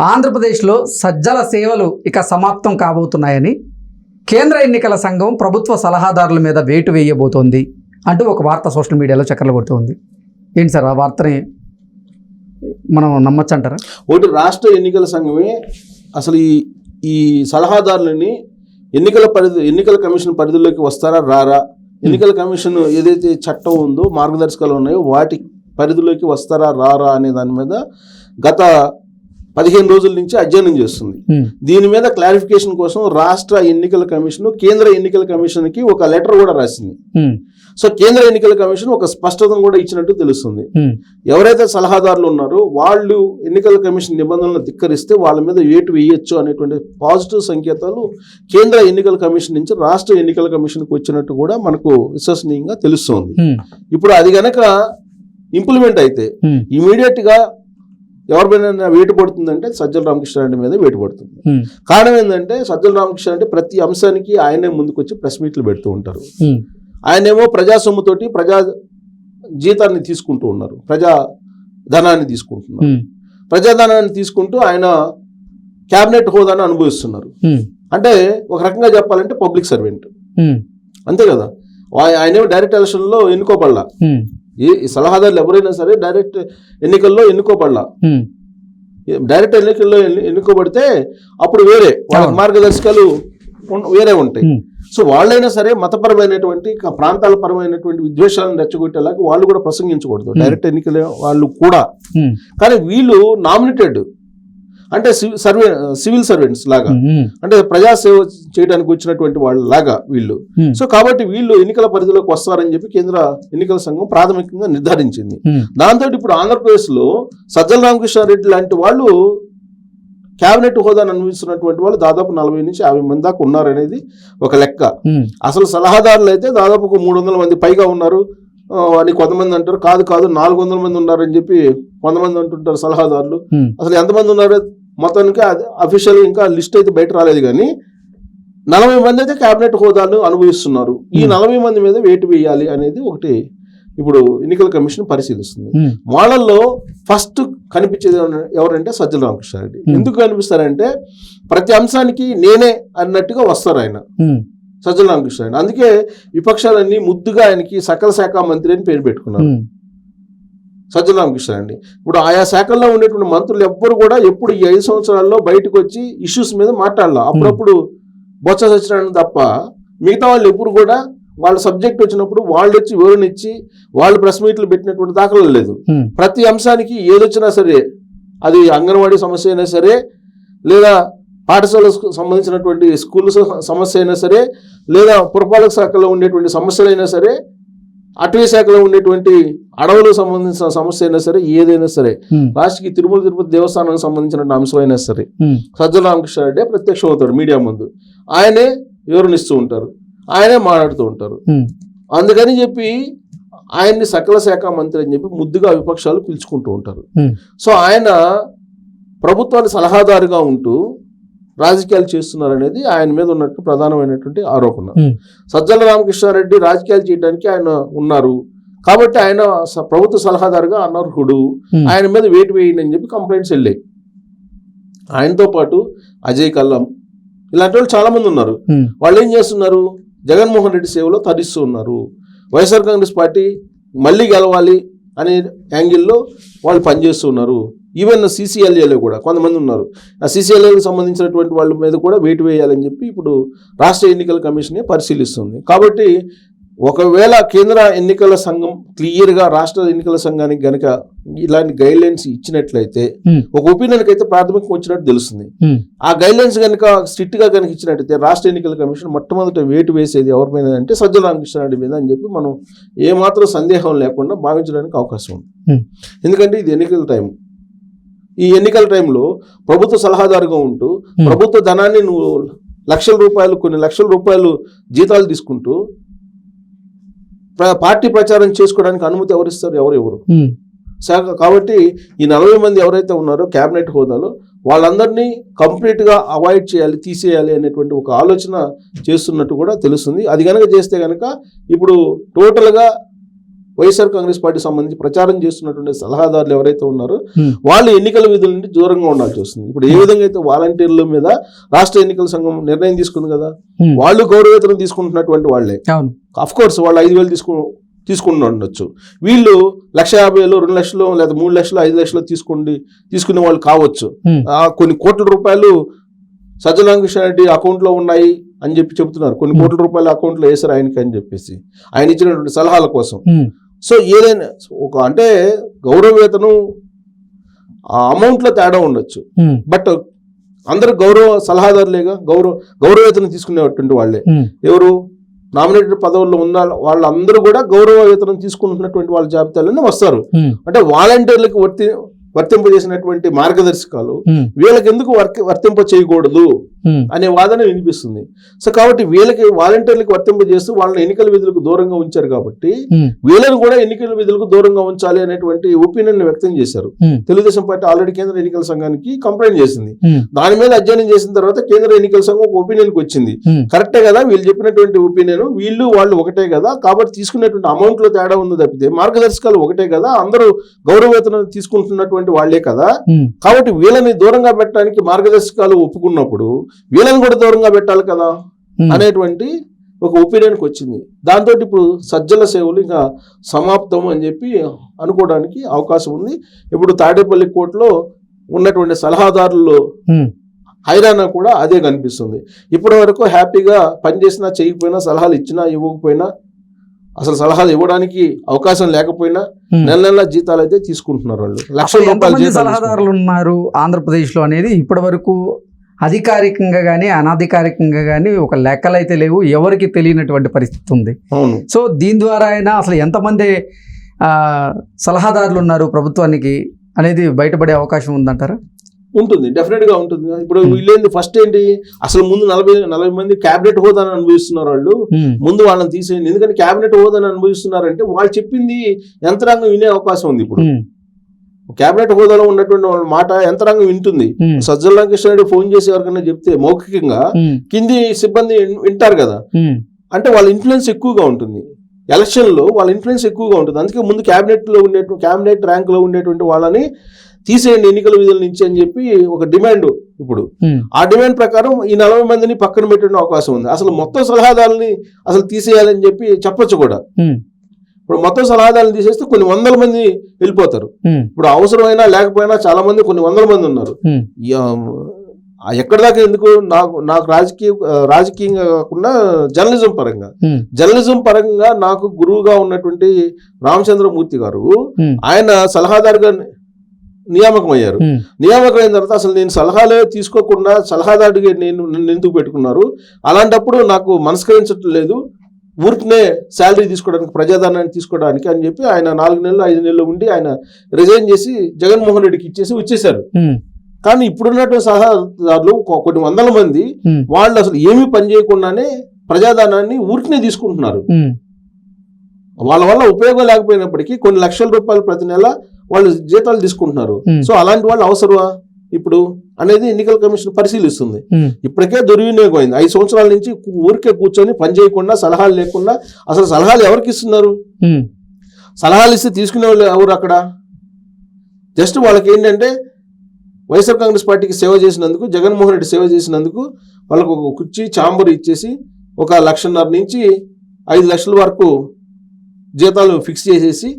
ఆంధ్రప్రదేశ్లో సజ్జల సేవలు ఇక సమాప్తం కాబోతున్నాయని కేంద్ర ఎన్నికల సంఘం ప్రభుత్వ సలహాదారుల మీద వేటు వేయబోతోంది అంటూ ఒక వార్త సోషల్ మీడియాలో చక్కర్లు కొడుతోంది. ఏంటి సార్ ఆ వార్తని మనం నమ్మచ్చు అంటారా? ఒకటి, రాష్ట్ర ఎన్నికల సంఘమే అసలు ఈ సలహాదారులని ఎన్నికల కమిషన్ పరిధిలోకి వస్తారా రారా, ఎన్నికల కమిషన్ ఏదైతే చట్టం ఉందో మార్గదర్శకాలు ఉన్నాయో వాటి పరిధిలోకి వస్తారా రారా అనే దాని మీద గత 15 రోజుల నుంచి అధ్యయనం చేస్తుంది. దీని మీద క్లారిఫికేషన్ కోసం రాష్ట్ర ఎన్నికల కమిషన్ కేంద్ర ఎన్నికల కమిషన్కి ఒక లెటర్ కూడా రాసింది. సో కేంద్ర ఎన్నికల కమిషన్ ఒక స్పష్టతను కూడా ఇచ్చినట్టు తెలుస్తుంది. ఎవరైతే సలహాదారులు ఉన్నారో వాళ్ళు ఎన్నికల కమిషన్ నిబంధనలను ధిక్కరిస్తే వాళ్ళ మీద వేటు వేయొచ్చు అనేటువంటి పాజిటివ్ సంకేతాలు కేంద్ర ఎన్నికల కమిషన్ నుంచి రాష్ట్ర ఎన్నికల కమిషన్కి వచ్చినట్టు కూడా మనకు విశ్వసనీయంగా తెలుస్తుంది. ఇప్పుడు అది గనక ఇంప్లిమెంట్ అయితే ఇమీడియట్ గా ఎవరిపైన వేటు పడుతుందంటే సజ్జల రామకృష్ణారెడ్డి మీద వేటు పడుతుంది. కారణం ఏంటంటే సజ్జల రామకృష్ణారెడ్డి ప్రతి అంశానికి ఆయనే ముందుకు వచ్చి ప్రెస్ మీట్లు పెడుతూ ఉంటారు. ఆయనేమో ప్రజా సొమ్ముతోటి ప్రజా జీతాన్ని తీసుకుంటూ ఉన్నారు, ప్రజా ధనాన్ని తీసుకుంటున్నారు. ప్రజాధనాన్ని తీసుకుంటూ ఆయన క్యాబినెట్ హోదాను అనుభవిస్తున్నారు. అంటే ఒక రకంగా చెప్పాలంటే పబ్లిక్ సర్వెంట్, అంతే కదా. ఆయనేమో డైరెక్ట్ ఎలక్షన్లో ఎన్నుకోబడలా. ఈ సలహాదారులు ఎవరైనా సరే డైరెక్ట్ ఎన్నికల్లో ఎన్నుకోబడలా. డైరెక్ట్ ఎన్నికల్లో ఎన్నుకోబడితే అప్పుడు వేరే వాళ్ళ మార్గదర్శకాలు వేరే ఉంటాయి. సో వాళ్ళైనా సరే మతపరమైనటువంటి ప్రాంతాల పరమైనటువంటి విద్వేషాలను రెచ్చగొట్టేలాగా వాళ్ళు కూడా ప్రసంగించకూడదు, డైరెక్ట్ ఎన్నికల వాళ్ళు కూడా. కానీ వీళ్ళు నామినేటెడ్ అంటే సివిల్ సర్వెంట్స్ లాగా, అంటే ప్రజాసేవ చేయడానికి వచ్చినటువంటి వాళ్ళ లాగా వీళ్ళు. సో కాబట్టి వీళ్ళు ఎన్నికల పరిధిలోకి వస్తారని చెప్పి కేంద్ర ఎన్నికల సంఘం ప్రాథమికంగా నిర్ధారించింది. దాంతో ఇప్పుడు ఆంధ్రప్రదేశ్ లో సజ్జల రామకృష్ణారెడ్డి లాంటి వాళ్ళు క్యాబినెట్ హోదాను అనుభవిస్తున్నటువంటి వాళ్ళు దాదాపు 40 నుంచి 50 మంది దాకా ఉన్నారనేది ఒక లెక్క. అసలు సలహాదారులు అయితే దాదాపు 300 మంది పైగా ఉన్నారు అని కొంతమంది అంటారు. కాదు 400 మంది ఉన్నారని చెప్పి కొంతమంది అంటుంటారు సలహాదారులు. అసలు ఎంతమంది ఉన్నారు మొత్తానికి అఫీషియల్ ఇంకా లిస్ట్ అయితే బయట రాలేదు. కానీ 40 మంది అయితే క్యాబినెట్ హోదాను అనుభవిస్తున్నారు. ఈ 40 మంది మీద వేటు వేయాలి అనేది ఒకటి ఇప్పుడు ఎన్నికల కమిషన్ పరిశీలిస్తుంది. వాళ్ళల్లో ఫస్ట్ కనిపించేది ఎవరంటే సజ్జల రామకృష్ణారెడ్డి. ఎందుకు కనిపిస్తారంటే ప్రతి అంశానికి నేనే అన్నట్టుగా వస్తారు ఆయన, సజ్జల రామకృష్ణారెడ్డి. అందుకే విపక్షాలన్నీ ముద్దుగా ఆయనకి సకల శాఖ మంత్రి అని పేరు పెట్టుకున్నారు సజ్జల రామకృష్ణారెడ్డి. ఇప్పుడు ఆయా శాఖల్లో ఉండేటువంటి మంత్రులు ఎవ్వరు కూడా ఎప్పుడు ఈ 5 సంవత్సరాల్లో బయటకు వచ్చి ఇష్యూస్ మీద మాట్లాడాల. అప్పుడప్పుడు బొత్స సత్యనారాయణ తప్ప మిగతా వాళ్ళు ఎప్పుడు కూడా వాళ్ళ సబ్జెక్ట్ వచ్చినప్పుడు వాళ్ళు వచ్చి వివరణ ఇచ్చి వాళ్ళు ప్రెస్ మీట్లు పెట్టినటువంటి దాఖలు లేదు. ప్రతి అంశానికి ఏదొచ్చినా సరే, అది అంగన్వాడీ సమస్య అయినా సరే, లేదా పాఠశాలకు సంబంధించినటువంటి స్కూల్ సమస్య అయినా సరే, లేదా పురపాలక శాఖలో ఉండేటువంటి సమస్యలైనా సరే, అటవీ శాఖలో ఉండేటువంటి అడవులకు సంబంధించిన సమస్య అయినా సరే, ఏదైనా సరే, రాష్ట్రకి తిరుమల తిరుపతి దేవస్థానానికి సంబంధించిన అంశమైనా సరే సజ్జల రామకృష్ణారెడ్డి ప్రత్యక్షం అవుతాడు మీడియా ముందు. ఆయనే వివరణిస్తూ ఉంటారు, ఆయనే మాట్లాడుతూ ఉంటారు. అందుకని చెప్పి ఆయన్ని సకల శాఖ మంత్రి అని చెప్పి ముద్దుగా విపక్షాలు పిలుచుకుంటూ ఉంటారు. సో ఆయన ప్రభుత్వానికి సలహాదారుగా ఉంటూ రాజకీయాలు చేస్తున్నారనేది ఆయన మీద ఉన్నట్టు ప్రధానమైనటువంటి ఆరోపణ. సజ్జల రామకృష్ణారెడ్డి రాజకీయాలు చేయడానికి ఆయన ఉన్నారు కాబట్టి ఆయన ప్రభుత్వ సలహాదారుగా అనర్హుడు, ఆయన మీద వేటు వేయండి అని చెప్పి కంప్లైంట్స్ వెళ్ళాయి. ఆయనతో పాటు అజయ్ కల్లం ఇలాంటి వాళ్ళు చాలా మంది ఉన్నారు. వాళ్ళు ఏం చేస్తున్నారు, జగన్మోహన్ రెడ్డి సేవలో తరిస్తూ ఉన్నారు. వైఎస్ఆర్ కాంగ్రెస్ పార్టీ మళ్ళీ గెలవాలి అనే యాంగిల్లో వాళ్ళు పనిచేస్తున్నారు. ఈవెన్ CCLAలో కూడా కొంతమంది ఉన్నారు. ఆ CCLAకి సంబంధించినటువంటి వాళ్ళ మీద కూడా వేటు వేయాలని చెప్పి ఇప్పుడు రాష్ట్ర ఎన్నికల కమిషనే పరిశీలిస్తుంది. కాబట్టి ఒకవేళ కేంద్ర ఎన్నికల సంఘం క్లియర్గా రాష్ట్ర ఎన్నికల సంఘానికి గనక ఇలాంటి గైడ్ లైన్స్ ఇచ్చినట్లయితే, ఒక ఒపీనియన్కి అయితే ప్రాథమికంగా వచ్చినట్టు తెలుస్తుంది. ఆ గైడ్ లైన్స్ కనుక స్ట్రిక్ట్ గా కనుక ఇచ్చినట్టయితే రాష్ట్ర ఎన్నికల కమిషన్ మొట్టమొదట వేటు వేసేది ఎవరి మీద అంటే సజ్జల రామకృష్ణారెడ్డి మీద అని చెప్పి మనం ఏమాత్రం సందేహం లేకుండా భావించడానికి అవకాశం ఉంది. ఎందుకంటే ఇది ఎన్నికల టైం. ఈ ఎన్నికల టైంలో ప్రభుత్వ సలహాదారుగా ఉంటూ ప్రభుత్వ ధనాన్ని నువ్వు కొన్ని లక్షల రూపాయలు జీతాలు తీసుకుంటూ పార్టీ ప్రచారం చేసుకోవడానికి అనుమతి ఎవరిస్తారు? ఎవరు? కాబట్టి ఈ 40 మంది ఎవరైతే ఉన్నారో క్యాబినెట్ హోదాలో వాళ్ళందరినీ కంప్లీట్గా అవాయిడ్ చేయాలి, తీసేయాలి అనేటువంటి ఒక ఆలోచన చేస్తున్నట్టు కూడా తెలుస్తుంది. అది కనుక చేస్తే కనుక ఇప్పుడు టోటల్గా వైఎస్ఆర్ కాంగ్రెస్ పార్టీ సంబంధించి ప్రచారం చేస్తున్నటువంటి సలహాదారులు ఎవరైతే ఉన్నారో Hmm. వాళ్ళు ఎన్నికల విధుల నుండి దూరంగా ఉండాల్సి వస్తుంది. ఇప్పుడు ఏ విధంగా అయితే వాలంటీర్ల మీద రాష్ట్ర ఎన్నికల సంఘం నిర్ణయం తీసుకుంది కదా, Hmm. వాళ్ళు గౌరవేతనం తీసుకుంటున్నటువంటి వాళ్ళే. అవును. అఫ్ కోర్స్ వాళ్ళు 5,000 తీసుకుని ఉండొచ్చు, వీళ్ళు 1,50,000, 2 లక్షలు లేదా 3 లక్షలు 5 లక్షలు తీసుకునే వాళ్ళు కావచ్చు. Hmm. కొన్ని కోట్ల రూపాయలు సజ్జల రామకృష్ణారెడ్డి అకౌంట్లో ఉన్నాయి అని చెప్తున్నారు. కొన్ని కోట్ల రూపాయల అకౌంట్లో వేశారు ఆయనకి అని చెప్పేసి ఆయన ఇచ్చినటువంటి సలహాల కోసం. Hmm. సో ఏదైనా అంటే గౌరవవేతనం ఆ అమౌంట్లో తేడా ఉండొచ్చు, Hmm. బట్ అందరు గౌరవ సలహాదారులేగా, గౌరవవేతనం తీసుకునేటువంటి వాళ్ళే. Hmm. ఎవరు నామినేటెడ్ పదవుల్లో ఉన్న వాళ్ళందరూ కూడా గౌరవ వేతనం తీసుకుంటున్నటువంటి వాళ్ళ జాబితాలోనే వస్తారు. Hmm. అంటే వాలంటీర్లకు వర్తింపజేసినటువంటి మార్గదర్శకాలు Hmm. వీళ్ళకి ఎందుకు వర్తింప చేయకూడదు Hmm. అనే వాదన వినిపిస్తుంది. సో కాబట్టి వీళ్ళకి వాలంటీర్లకు వర్తింపజేస్తూ వాళ్ళని ఎన్నికల విధులకు దూరంగా ఉంచారు కాబట్టి Hmm. వీళ్ళని కూడా ఎన్నికల విధులకు దూరంగా ఉంచాలి అనేటువంటి ఒపీనియన్ వ్యక్తం చేశారు. Hmm. తెలుగుదేశం పార్టీ ఆల్రెడీ కేంద్ర ఎన్నికల సంఘానికి కంప్లైంట్ చేసింది. Hmm. దాని మీద అధ్యయనం చేసిన తర్వాత కేంద్ర ఎన్నికల సంఘం ఒక ఒపీనియన్కి వచ్చింది. Hmm. కరెక్టే కదా, వీళ్ళు చెప్పినటువంటి ఒపీనియన్ వాళ్ళు ఒకటే కదా, కాబట్టి తీసుకునేటువంటి అమౌంట్ లో తేడా ఉంది తప్పితే మార్గదర్శకాలు ఒకటే కదా, అందరూ గౌరవవేతనం తీసుకుంటున్నటువంటి వాళ్లే కదా. Hmm. కాబట్టి వీళ్ళని దూరంగా పెట్టడానికి మార్గదర్శకాలు ఒప్పుకున్నప్పుడు వీళ్ళని కూడా దూరంగా పెట్టాలి కదా Hmm. అనేటువంటి ఒక ఒపీనియన్కి వచ్చింది. దాంతో ఇప్పుడు సజ్జల సేవలు ఇంకా సమాప్తం అని చెప్పి అనుకోవడానికి అవకాశం ఉంది. ఇప్పుడు తాడేపల్లి కోర్టులో ఉన్నటువంటి సలహాదారులు Hmm. హైరానా కూడా అదే కనిపిస్తుంది. ఇప్పటి వరకు హ్యాపీగా పనిచేసినా చేయకపోయినా, సలహాలు ఇచ్చినా ఇవ్వకపోయినా, అసలు సలహాలు ఇవ్వడానికి అవకాశం లేకపోయినా Hmm. నెల జీతాలు అయితే తీసుకుంటున్నారు. వాళ్ళు అసలు లక్షల రూపాయల ఎంతమంది జీతాలు సలహాదారులు ఉన్నారు ఆంధ్రప్రదేశ్లో అనేది ఇప్పటి వరకు అధికారికంగా కానీ అనధికారికంగా కానీ ఒక లెక్కలు అయితే లేవు, ఎవరికి తెలియనటువంటి పరిస్థితి ఉంది. అవును. సో దీని ద్వారా అయినా అసలు ఎంతమంది సలహాదారులు ఉన్నారు ప్రభుత్వానికి అనేది బయటపడే అవకాశం ఉందంటారా? ఉంటుంది, డెఫినెట్ గా ఉంటుంది. ఇప్పుడు వీళ్ళేంది ఫస్ట్ ఏంటి, అసలు ముందు 40 మంది క్యాబినెట్ హోదాను అనుభవిస్తున్నారు వాళ్ళు. ముందు వాళ్ళని తీసేయండి, ఎందుకంటే క్యాబినెట్ హోదాను అనుభవిస్తున్నారంటే వాళ్ళు చెప్పింది యంత్రాంగం వినే అవకాశం ఉంది. ఇప్పుడు క్యాబినెట్ హోదాలో ఉన్నటువంటి వాళ్ళ మాట యంత్రాంగం వింటుంది. సజ్జల రామకృష్ణారెడ్డి ఫోన్ చేసి ఎవరికైనా చెప్తే మౌఖికంగా కింది సిబ్బంది వింటారు కదా, అంటే వాళ్ళ ఇన్ఫ్లుయెన్స్ ఎక్కువగా ఉంటుంది. ఎలక్షన్లో వాళ్ళ ఇన్ఫ్లుయెన్స్ ఎక్కువగా ఉంటుంది. అందుకే ముందు క్యాబినెట్ ర్యాంక్ లో ఉండేటువంటి వాళ్ళని తీసేయండి ఎన్నికల విధుల నుంచి అని చెప్పి ఒక డిమాండ్. ఇప్పుడు ఆ డిమాండ్ ప్రకారం ఈ 40 మందిని పక్కన పెట్టే అవకాశం ఉంది. అసలు మొత్తం సలహాదారుని అసలు తీసేయాలని చెప్పి చెప్పొచ్చు కూడా. ఇప్పుడు మొత్తం సలహాదారులు తీసేస్తే కొన్ని 100 మంది వెళ్ళిపోతారు. ఇప్పుడు అవసరమైనా లేకపోయినా చాలా మంది, కొన్ని 100 మంది ఉన్నారు. ఎక్కడి దాకా ఎందుకు, నాకు రాజకీయంగా కాకుండా జర్నలిజం పరంగా నాకు గురువుగా ఉన్నటువంటి రామచంద్రమూర్తి గారు, ఆయన సలహాదారుగా నియామకం అయ్యారు. నియామకం అయిన తర్వాత అసలు నేను సలహాలే తీసుకోకుండా సలహాదారుడిగా నన్ను ఎందుకు పెట్టుకున్నారు, అలాంటప్పుడు నాకు మనస్కరించట్లేదు, ఊరికనే శాలరీ తీసుకోవడానికి, ప్రజాధనాన్ని తీసుకోవడానికి అని చెప్పి ఆయన 4 నెలలు 5 నెలలు ఉండి ఆయన రిజైన్ చేసి జగన్మోహన్ రెడ్డికి ఇచ్చేసి వచ్చేసారు. కానీ ఇప్పుడున్నటువంటి సలహాదారులు కొన్ని 100 మంది వాళ్ళు అసలు ఏమీ పని చేయకుండానే ప్రజాధనాన్ని ఊరికనే తీసుకుంటున్నారు. వాళ్ళ వల్ల ఉపయోగం లేకపోయినప్పటికీ కొన్ని లక్షల రూపాయలు ప్రతి నెల వాళ్ళు జీతాలు తీసుకుంటున్నారు. సో అలాంటి వాళ్ళు అవసరమా ఇప్పుడు అనేది ఎన్నికల కమిషన్ పరిశీలిస్తుంది. ఇప్పటికే దుర్వినియోగం అయింది. 5 సంవత్సరాల నుంచి ఊరికే కూర్చొని పని చేయకుండా, సలహాలు లేకుండా, అసలు సలహాలు ఎవరికి ఇస్తున్నారు? సలహాలు ఇస్తే తీసుకునే వాళ్ళు ఎవరు అక్కడ? జస్ట్ వాళ్ళకి ఏంటంటే వైఎస్ఆర్ కాంగ్రెస్ పార్టీకి సేవ చేసినందుకు, జగన్మోహన్ రెడ్డి సేవ చేసినందుకు వాళ్ళకు ఒక కుర్చీ ఛాంబర్ ఇచ్చేసి 1,50,000 నుంచి 5 లక్షల వరకు జీతాలు ఫిక్స్ చేసేసి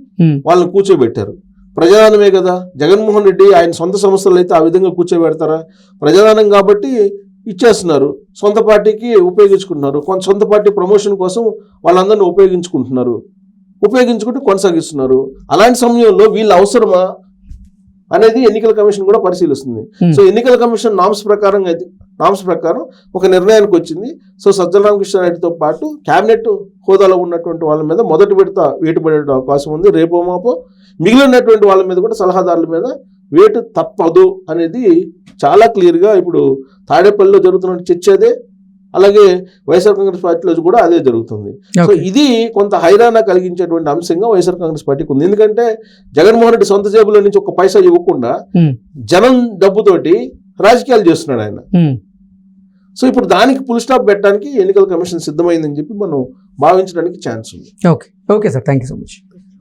వాళ్ళని కూర్చోబెట్టారు. ప్రజాధనమే కదా. జగన్మోహన్ రెడ్డి ఆయన సొంత సంస్థలు అయితే ఆ విధంగా కూర్చోబెడతారా? ప్రజాధనం కాబట్టి ఇచ్చేస్తున్నారు, సొంత పార్టీకి ఉపయోగించుకుంటున్నారు. కొంత సొంత పార్టీ ప్రమోషన్ కోసం వాళ్ళందరినీ ఉపయోగించుకుంటూ కొనసాగిస్తున్నారు. అలాంటి సమయంలో వీళ్ళ అవసరమా అనేది ఎన్నికల కమిషన్ కూడా పరిశీలిస్తుంది. సో ఎన్నికల కమిషన్ నామ్స్ ప్రకారం ఒక నిర్ణయానికి వచ్చింది. సో సజ్జల రామకృష్ణారెడ్డితో పాటు క్యాబినెట్ హోదాలో ఉన్నటువంటి వాళ్ళ మీద మొదటి విడత వేటు పడే అవకాశం ఉంది. రేపో మాపో మిగిలినటువంటి వాళ్ళ మీద కూడా, సలహాదారుల మీద వేటు తప్పదు అనేది చాలా క్లియర్గా ఇప్పుడు తాడేపల్లిలో జరుగుతున్న చర్చ అదే, అలాగే వైఎస్ఆర్ కాంగ్రెస్ పార్టీలో కూడా అదే జరుగుతుంది. సో ఇది కొంత హైరాణ కలిగించేటువంటి అంశంగా వైఎస్ఆర్ కాంగ్రెస్ పార్టీకి ఉంది. ఎందుకంటే జగన్మోహన్ రెడ్డి సొంత జేబులో నుంచి ఒక పైసా ఇవ్వకుండా జనం డబ్బుతోటి రాజకీయాలు చేస్తున్నాడు ఆయన. సో ఇప్పుడు దానికి ఫుల్ స్టాప్ పెట్టడానికి ఎన్నికల కమిషన్ సిద్ధమైందని చెప్పి మనం భావించడానికి ఛాన్స్ ఉంది. Okay sir, thank you so much.